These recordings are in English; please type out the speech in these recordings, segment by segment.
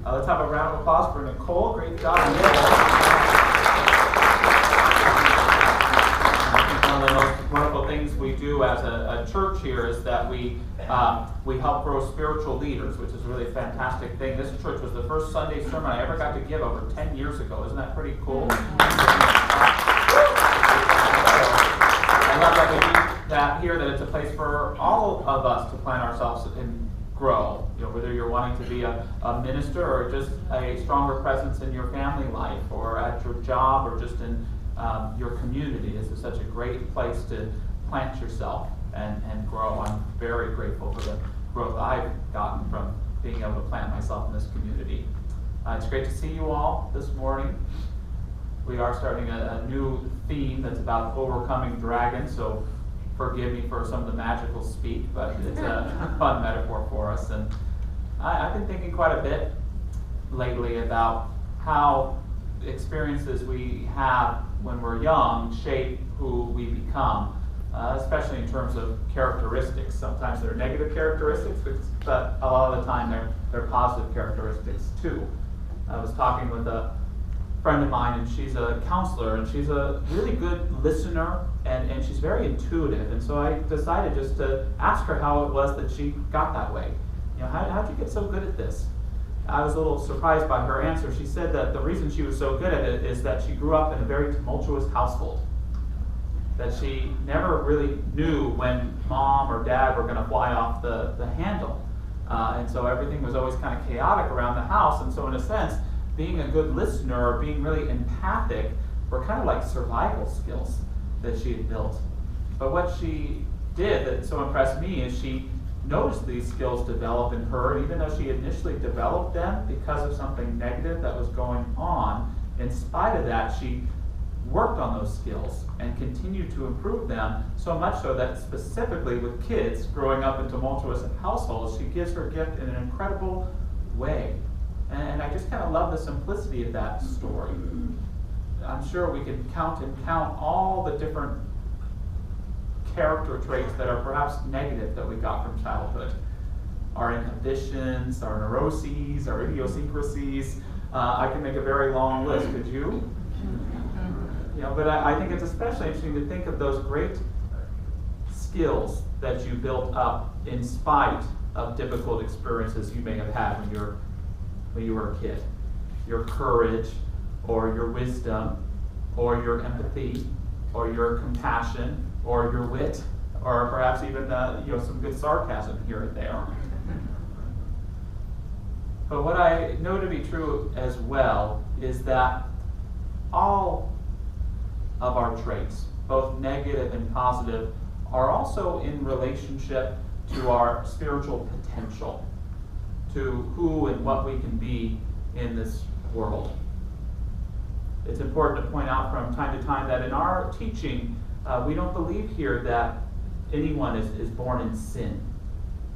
Let's have a round of applause for Nicole. Great job, Nicole. I think one of the most wonderful things we do as a church here is that we help grow spiritual leaders, which is a really fantastic thing. This church was the first Sunday sermon I ever got to give over 10 years ago. Isn't that pretty cool? I love that we do that here, that it's a place for all of us to plant ourselves and grow. You know, whether you're wanting to be a minister or just a stronger presence in your family life or at your job or just in your community. This is such a great place to plant yourself and grow. I'm very grateful for the growth I've gotten from being able to plant myself in this community. It's great to see you all this morning. We are starting a new theme that's about overcoming dragons, so forgive me for some of the magical speak, but it's a fun metaphor for us. And I've been thinking quite a bit lately about how experiences we have when we're young shape who we become, especially in terms of characteristics. Sometimes they're negative characteristics, but a lot of the time they're positive characteristics too. I was talking with a friend of mine, and she's a counselor, and she's a really good listener, and she's very intuitive. And so I decided just to ask her how it was that she got that way. You know, how'd you get so good at this? I was a little surprised by her answer. She said that the reason she was so good at it is that she grew up in a very tumultuous household. That she never really knew when mom or dad were going to fly off the handle. And so everything was always kind of chaotic around the house. And so in a sense, being a good listener or being really empathic were kind of like survival skills that she had built. But what she did that so impressed me is she noticed these skills develop in her, even though she initially developed them because of something negative that was going on. In spite of that, she worked on those skills and continued to improve them, so much so that specifically with kids growing up in tumultuous households, she gives her gift in an incredible way. And I just kind of love the simplicity of that story. I'm sure we could count all the different character traits that are perhaps negative that we got from childhood. Our inhibitions, our neuroses, our idiosyncrasies. I can make a very long list, could you? You know, but I think it's especially interesting to think of those great skills that you built up in spite of difficult experiences you may have had when you were a kid. Your courage, or your wisdom, or your empathy, or your compassion, or your wit, or perhaps even some good sarcasm here and there. But what I know to be true as well is that all of our traits, both negative and positive, are also in relationship to our spiritual potential, to who and what we can be in this world. It's important to point out from time to time that in our teaching, we don't believe here that anyone is born in sin.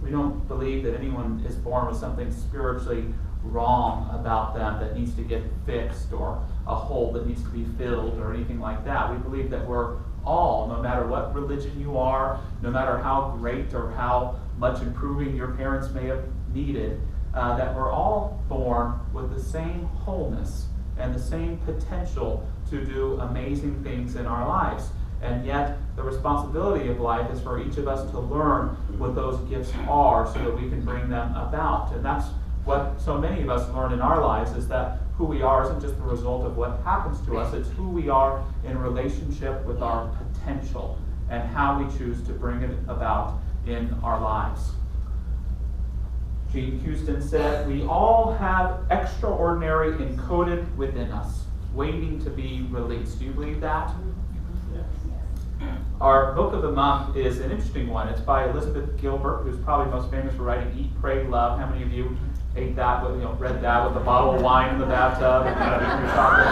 We don't believe that anyone is born with something spiritually wrong about them that needs to get fixed, or a hole that needs to be filled, or anything like that. We believe that we're all, no matter what religion you are, no matter how great or how much improving your parents may have needed, that we're all born with the same wholeness and the same potential to do amazing things in our lives. And yet, the responsibility of life is for each of us to learn what those gifts are so that we can bring them about. And that's what so many of us learn in our lives, is that who we are isn't just the result of what happens to us, it's who we are in relationship with our potential and how we choose to bring it about in our lives. Gene Houston said, "We all have extraordinary encoded within us, waiting to be released." Do you believe that? Yes. Our book of the month is an interesting one. It's by Elizabeth Gilbert, who's probably most famous for writing Eat, Pray, Love. How many of you ate that, read that with a bottle of wine in the bathtub and kind of your chocolate?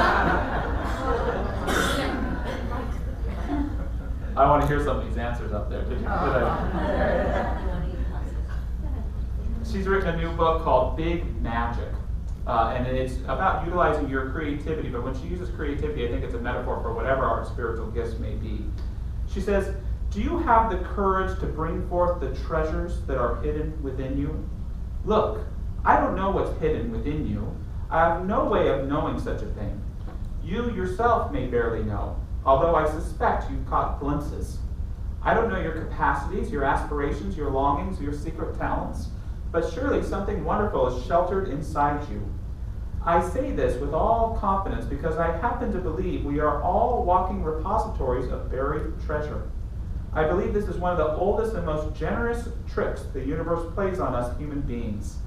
I want to hear some of these answers up there. She's written a new book called Big Magic, and it's about utilizing your creativity, but when she uses creativity, I think it's a metaphor for whatever our spiritual gifts may be. She says, "Do you have the courage to bring forth the treasures that are hidden within you? Look, I don't know what's hidden within you. I have no way of knowing such a thing. You yourself may barely know, although I suspect you've caught glimpses. I don't know your capacities, your aspirations, your longings, your secret talents, but surely something wonderful is sheltered inside you. I say this with all confidence because I happen to believe we are all walking repositories of buried treasure. I believe this is one of the oldest and most generous tricks the universe plays on us human beings,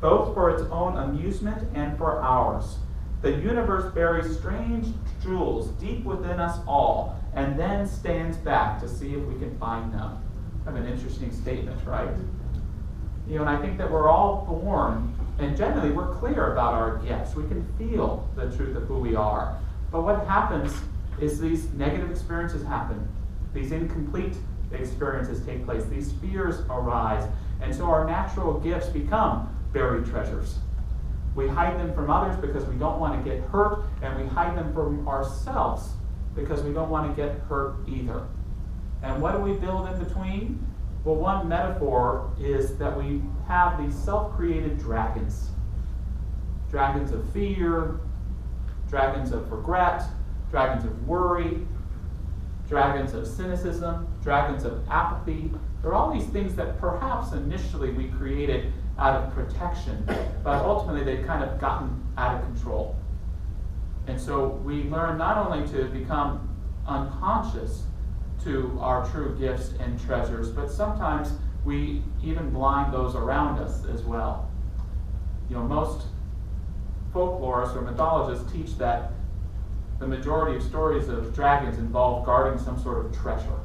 both for its own amusement and for ours. The universe buries strange jewels deep within us all and then stands back to see if we can find them. Kind of an interesting statement, right? And I think that we're all born, and generally we're clear about our gifts. We can feel the truth of who we are. But what happens is these negative experiences happen. These incomplete experiences take place. These fears arise. And so our natural gifts become buried treasures. We hide them from others because we don't want to get hurt, and we hide them from ourselves because we don't want to get hurt either. And what do we build in between? Well, one metaphor is that we have these self-created dragons. Dragons of fear, dragons of regret, dragons of worry, dragons of cynicism, dragons of apathy. There are all these things that perhaps initially we created out of protection, but ultimately they've kind of gotten out of control. And so we learn not only to become unconscious to our true gifts and treasures, but sometimes we even blind those around us as well. Most folklorists or mythologists teach that the majority of stories of dragons involve guarding some sort of treasure.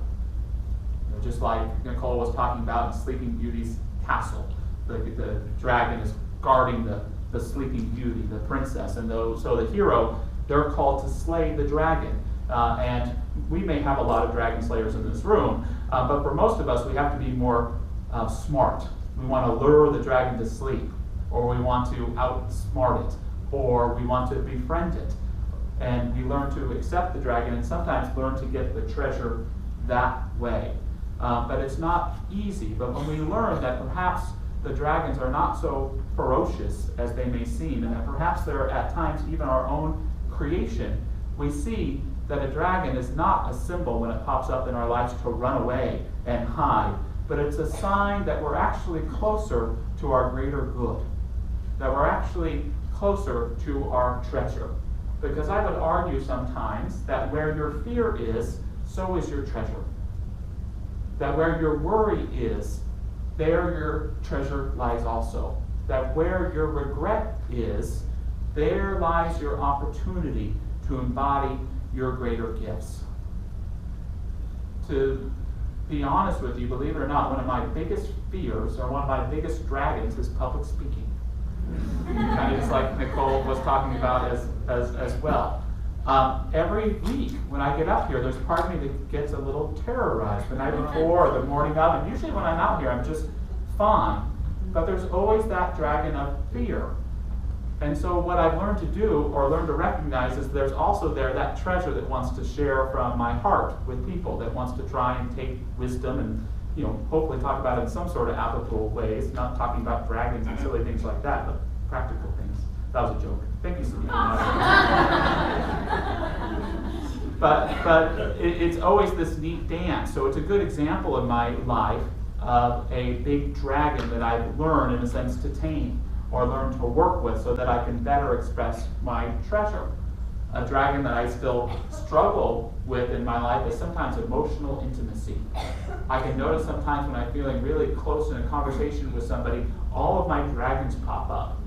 Just like Nicole was talking about in Sleeping Beauty's castle. The dragon is guarding the Sleeping Beauty, the princess, and so the hero, they're called to slay the dragon. And we may have a lot of dragon slayers in this room, but for most of us, we have to be more smart. We want to lure the dragon to sleep, or we want to outsmart it, or we want to befriend it. And we learn to accept the dragon and sometimes learn to get the treasure that way. But it's not easy. But when we learn that perhaps the dragons are not so ferocious as they may seem, and that perhaps they're at times even our own creation, we see that a dragon is not a symbol when it pops up in our lives to run away and hide, but it's a sign that we're actually closer to our greater good, that we're actually closer to our treasure. Because I would argue sometimes that where your fear is, so is your treasure. That where your worry is, there your treasure lies also. That where your regret is, there lies your opportunity to embody your greater gifts. To be honest with you, believe it or not, one of my biggest fears, or one of my biggest dragons, is public speaking. Kind of just like Nicole was talking about as well. Every week when I get up here, there's part of me that gets a little terrorized the night before or the morning of, and usually when I'm out here I'm just fine. But there's always that dragon of fear. And so what I've learned to do, or learned to recognize, is there's also there that treasure that wants to share from my heart with people, that wants to try and take wisdom and hopefully talk about it in some sort of applicable ways, not talking about dragons and silly things like that, but practical things. That was a joke. Thank you, Cindy. But it's always this neat dance. So it's a good example in my life of a big dragon that I've learned, in a sense, to tame or learn to work with so that I can better express my treasure. A dragon that I still struggle with in my life is sometimes emotional intimacy. I can notice sometimes when I'm feeling really close in a conversation with somebody, all of my dragons pop up.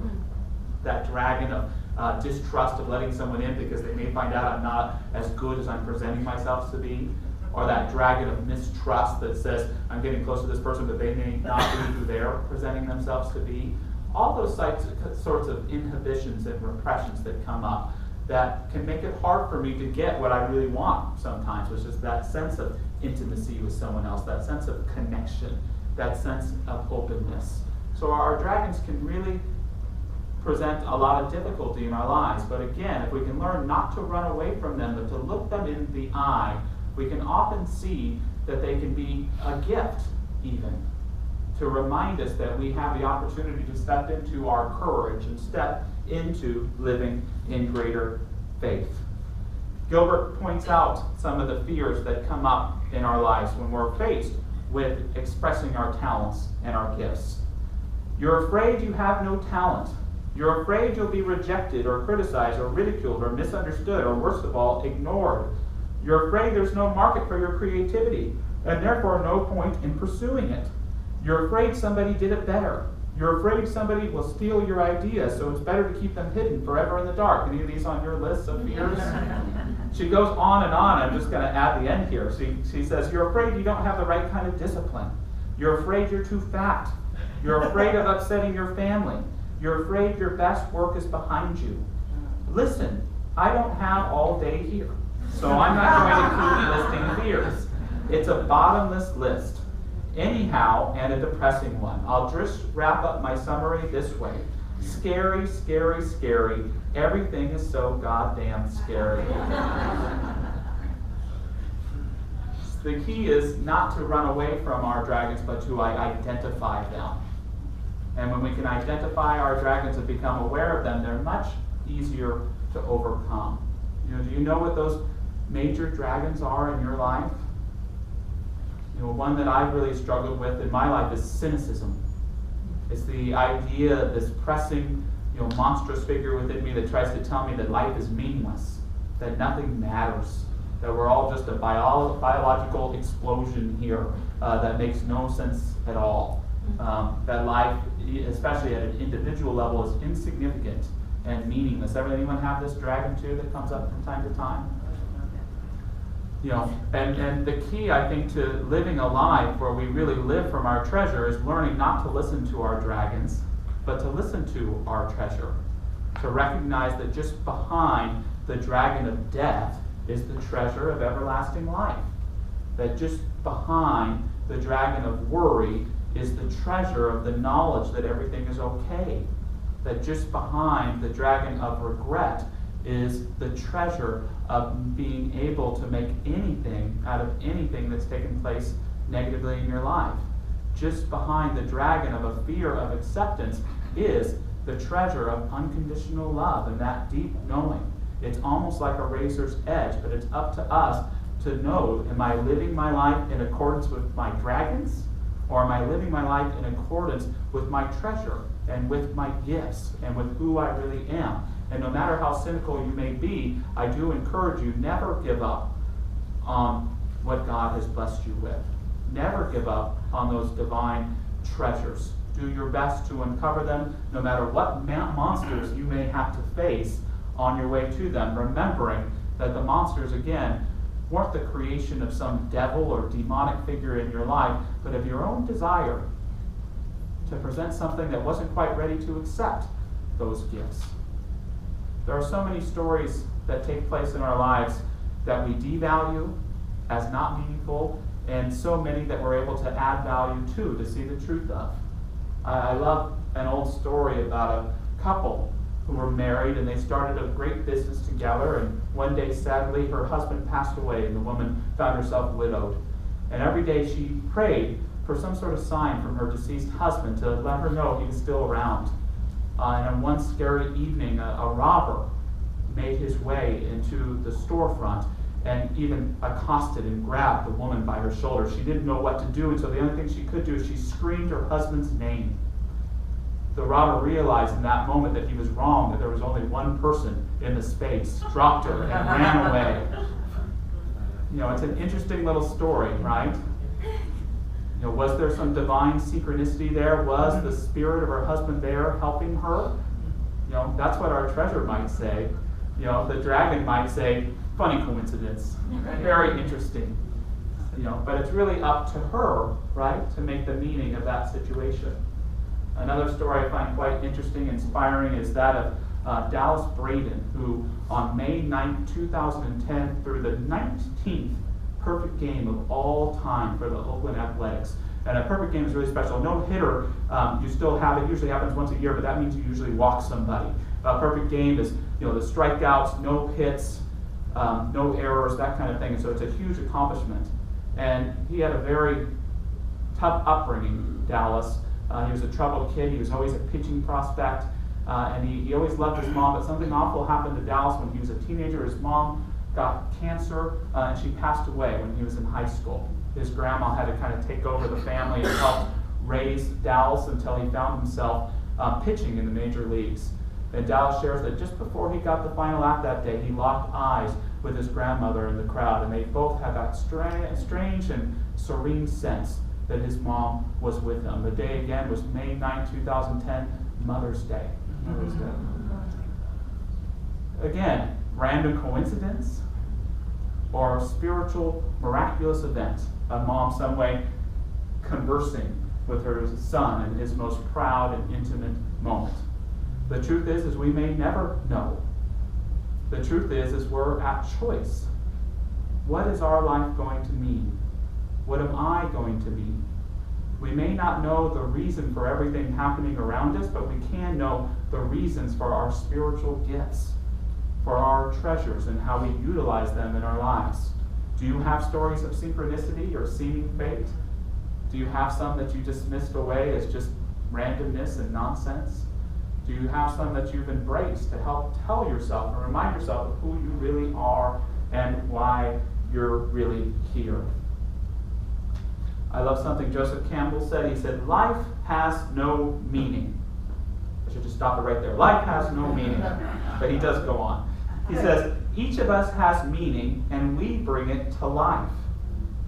That dragon of distrust of letting someone in because they may find out I'm not as good as I'm presenting myself to be. Or that dragon of mistrust that says, I'm getting close to this person, but they may not be who they're presenting themselves to be. All those sorts of inhibitions and repressions that come up that can make it hard for me to get what I really want sometimes, which is that sense of intimacy with someone else, that sense of connection, that sense of openness. So our dragons can really present a lot of difficulty in our lives. But again, if we can learn not to run away from them, but to look them in the eye, we can often see that they can be a gift even to remind us that we have the opportunity to step into our courage and step into living in greater faith. Gilbert points out some of the fears that come up in our lives when we're faced with expressing our talents and our gifts. You're afraid you have no talent. You're afraid you'll be rejected or criticized or ridiculed or misunderstood or, worst of all, ignored. You're afraid there's no market for your creativity and therefore no point in pursuing it. You're afraid somebody did it better. You're afraid somebody will steal your ideas, so it's better to keep them hidden forever in the dark. Any of these on your list of fears? She goes on and on. I'm just going to add the end here. She says, you're afraid you don't have the right kind of discipline. You're afraid you're too fat. You're afraid of upsetting your family. You're afraid your best work is behind you. Listen, I don't have all day here, so I'm not going to keep listing fears. It's a bottomless list. Anyhow, and a depressing one. I'll just wrap up my summary this way. Scary, scary, scary. Everything is so goddamn scary. The key is not to run away from our dragons, but to identify them. And when we can identify our dragons and become aware of them, they're much easier to overcome. Do you know what those major dragons are in your life? One that I've really struggled with in my life is cynicism. It's the idea, this pressing, monstrous figure within me that tries to tell me that life is meaningless, that nothing matters, that we're all just a biological explosion here that makes no sense at all. That life, especially at an individual level, is insignificant and meaningless. Anyone have this dragon too that comes up from time to time? And the key, I think, to living a life where we really live from our treasure is learning not to listen to our dragons, but to listen to our treasure. To recognize that just behind the dragon of death is the treasure of everlasting life. That just behind the dragon of worry is the treasure of the knowledge that everything is okay. That just behind the dragon of regret is the treasure of being able to make anything out of anything that's taken place negatively in your life. Just behind the dragon of a fear of acceptance is the treasure of unconditional love and that deep knowing. It's almost like a razor's edge, but it's up to us to know, am I living my life in accordance with my dragons, or am I living my life in accordance with my treasure and with my gifts and with who I really am? And no matter how cynical you may be, I do encourage you, never give up on what God has blessed you with. Never give up on those divine treasures. Do your best to uncover them, no matter what monsters you may have to face on your way to them, remembering that the monsters, again, weren't the creation of some devil or demonic figure in your life, but of your own desire to present something that wasn't quite ready to accept those gifts. There are so many stories that take place in our lives that we devalue as not meaningful, and so many that we're able to add value to see the truth of. I love an old story about a couple who were married, and they started a great business together, and one day, sadly, her husband passed away, and the woman found herself widowed. And every day she prayed for some sort of sign from her deceased husband to let her know he was still around. And on one scary evening, a robber made his way into the storefront and even accosted and grabbed the woman by her shoulder. She didn't know what to do, and so the only thing she could do is she screamed her husband's name. The robber realized in that moment that he was wrong, that there was only one person in the space, dropped her, and ran away. It's an interesting little story, right? Was there some divine synchronicity there? Was the spirit of her husband there helping her? That's what our treasure might say. The dragon might say, funny coincidence, very interesting. But it's really up to her, right, to make the meaning of that situation. Another story I find quite interesting, inspiring, is that of Dallas Braden, who on May 9, 2010, threw the 19th perfect game of all time for the Oakland Athletics. And a perfect game is really special. No hitter, you still have it. Usually happens once a year, but that means you usually walk somebody. A perfect game is, the strikeouts, no hits, no errors, that kind of thing. And so it's a huge accomplishment. And he had a very tough upbringing, Dallas. He was a troubled kid. He was always a pitching prospect. And he always loved his mom, but something awful happened to Dallas when he was a teenager. His mom got cancer, and she passed away when he was in high school. His grandma had to kind of take over the family and help raise Dallas until he found himself pitching in the major leagues. And Dallas shares that just before he got the final out that day, he locked eyes with his grandmother in the crowd, and they both had that strange and serene sense that his mom was with him. The day again was May 9, 2010, Mother's Day. Mother's Day. Again, random coincidence or spiritual, miraculous event. A mom some way conversing with her son in his most proud and intimate moment. The truth is we may never know. The truth is we're at choice. What is our life going to mean? What am I going to be? We may not know the reason for everything happening around us, but we can know the reasons for our spiritual gifts, for our treasures, and how we utilize them in our lives. Do you have stories of synchronicity or seeming fate? Do you have some that you dismissed away as just randomness and nonsense? Do you have some that you've embraced to help tell yourself and remind yourself of who you really are and why you're really here? I love something Joseph Campbell said. He said, life has no meaning. I should just stop it right there. Life has no meaning. But he does go on. He says, each of us has meaning, and we bring it to life.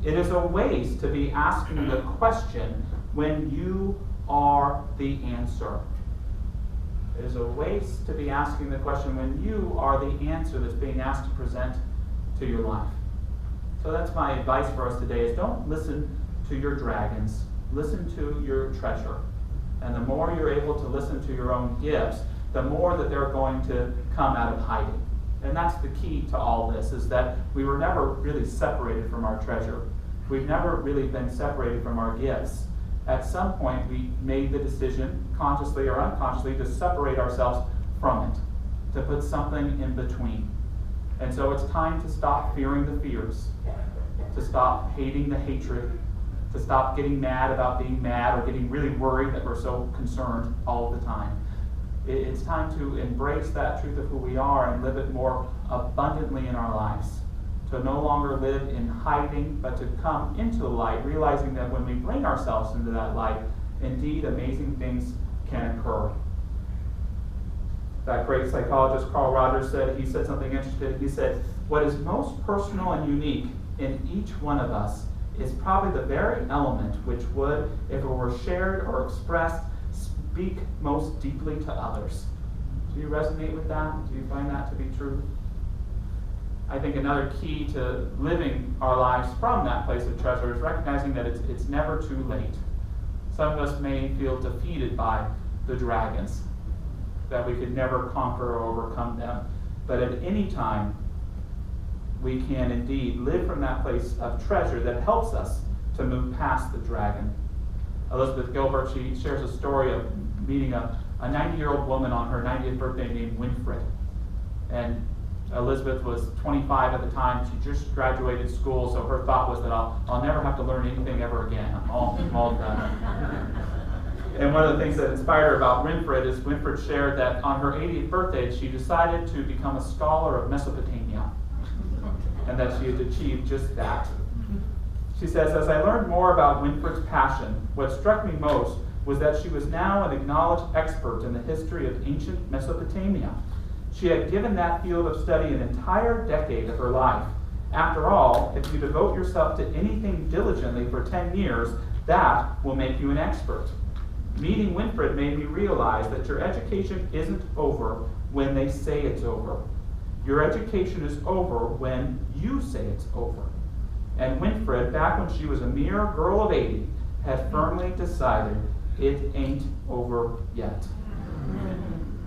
It is a waste to be asking the question when you are the answer. It is a waste to be asking the question when you are the answer that's being asked to present to your life. So that's my advice for us today, is don't listen to your dragons, listen to your treasure. And the more you're able to listen to your own gifts, the more that they're going to come out of hiding. And that's the key to all this, is that we were never really separated from our treasure. We've never really been separated from our gifts. At some point, we made the decision, consciously or unconsciously, to separate ourselves from it, to put something in between. And so it's time to stop fearing the fears, to stop hating the hatred, to stop getting mad about being mad or getting really worried that we're so concerned all the time. It's time to embrace that truth of who we are and live it more abundantly in our lives. To no longer live in hiding, but to come into the light, realizing that when we bring ourselves into that light, indeed amazing things can occur. That great psychologist Carl Rogers said something interesting. He said, what is most personal and unique in each one of us is probably the very element which would, if it were shared or expressed, speak most deeply to others. Do you resonate with that? Do you find that to be true? I think another key to living our lives from that place of treasure is recognizing that it's never too late. Some of us may feel defeated by the dragons, that we could never conquer or overcome them. But at any time, we can indeed live from that place of treasure that helps us to move past the dragon. Elizabeth Gilbert, she shares a story of meeting a 90-year-old woman on her 90th birthday named Winfred. And Elizabeth was 25 at the time. She just graduated school, so her thought was that I'll never have to learn anything ever again. I'm all done. And one of the things that inspired her about Winfred is Winfred shared that on her 80th birthday, she decided to become a scholar of Mesopotamia, and that she had achieved just that. She says, as I learned more about Winfred's passion, what struck me most was that she was now an acknowledged expert in the history of ancient Mesopotamia. She had given that field of study an entire decade of her life. After all, if you devote yourself to anything diligently for 10 years, that will make you an expert. Meeting Winfred made me realize that your education isn't over when they say it's over. Your education is over when you say it's over. And Winfred, back when she was a mere girl of 80, had firmly decided it ain't over yet.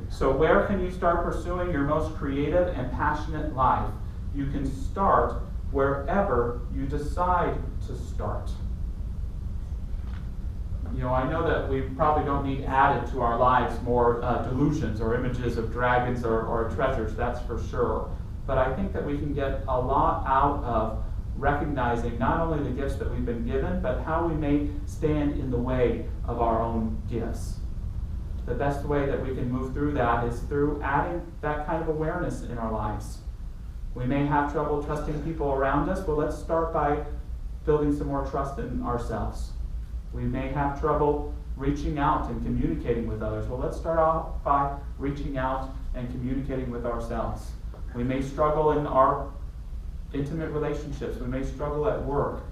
So where can you start pursuing your most creative and passionate life? You can start wherever you decide to start. You know, I know that we probably don't need added to our lives more delusions or images of dragons or treasures, that's for sure. But I think that we can get a lot out of recognizing not only the gifts that we've been given, but how we may stand in the way of our own gifts. The best way that we can move through that is through adding that kind of awareness in our lives. We may have trouble trusting people around us. Well, let's start by building some more trust in ourselves. We may have trouble reaching out and communicating with others. Well, let's start off by reaching out and communicating with ourselves. We may struggle in our intimate relationships. We may struggle at work.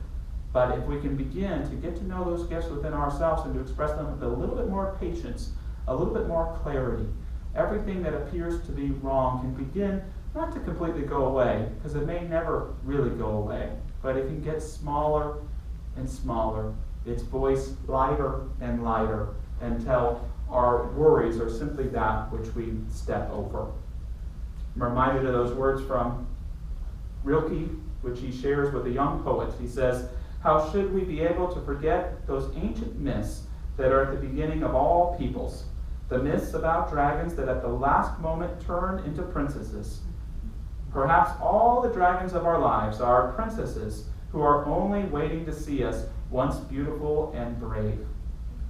But if we can begin to get to know those gifts within ourselves and to express them with a little bit more patience, a little bit more clarity, everything that appears to be wrong can begin not to completely go away, because it may never really go away, but it can get smaller and smaller, its voice lighter and lighter, until our worries are simply that which we step over. I'm reminded of those words from Rilke, which he shares with a young poet. He says, "How should we be able to forget those ancient myths that are at the beginning of all peoples? The myths about dragons that at the last moment turn into princesses. Perhaps all the dragons of our lives are princesses who are only waiting to see us once beautiful and brave.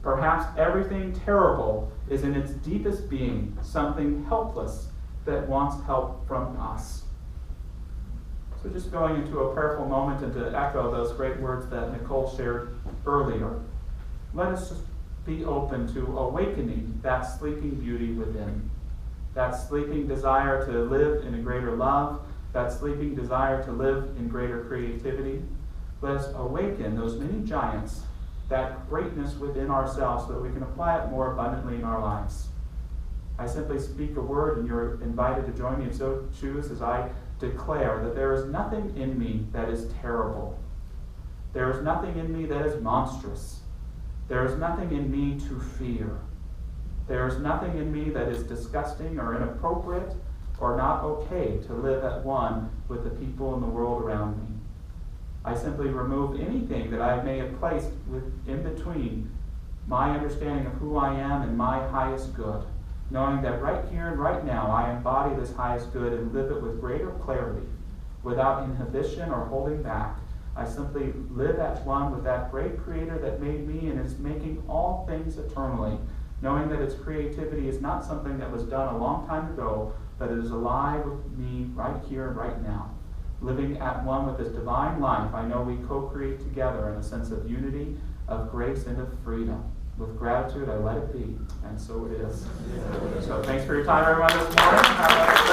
Perhaps everything terrible is in its deepest being something helpless that wants help from us." So just going into a prayerful moment and to echo those great words that Nicole shared earlier, let us just be open to awakening that sleeping beauty within. That sleeping desire to live in a greater love, that sleeping desire to live in greater creativity. Let us awaken those many giants, that greatness within ourselves, so that we can apply it more abundantly in our lives. I simply speak a word, and you're invited to join me if so choose, as I declare that there is nothing in me that is terrible. There is nothing in me that is monstrous. There is nothing in me to fear. There is nothing in me that is disgusting or inappropriate or not okay to live at one with the people in the world around me. I simply remove anything that I may have placed in between my understanding of who I am and my highest good, knowing that right here and right now I embody this highest good and live it with greater clarity, without inhibition or holding back. I simply live at one with that great Creator that made me and is making all things eternally, knowing that its creativity is not something that was done a long time ago, but it is alive with me right here and right now. Living at one with this divine life, I know we co-create together in a sense of unity, of grace, and of freedom. With gratitude, I let it be, and so it is. So thanks for your time, everyone, this morning.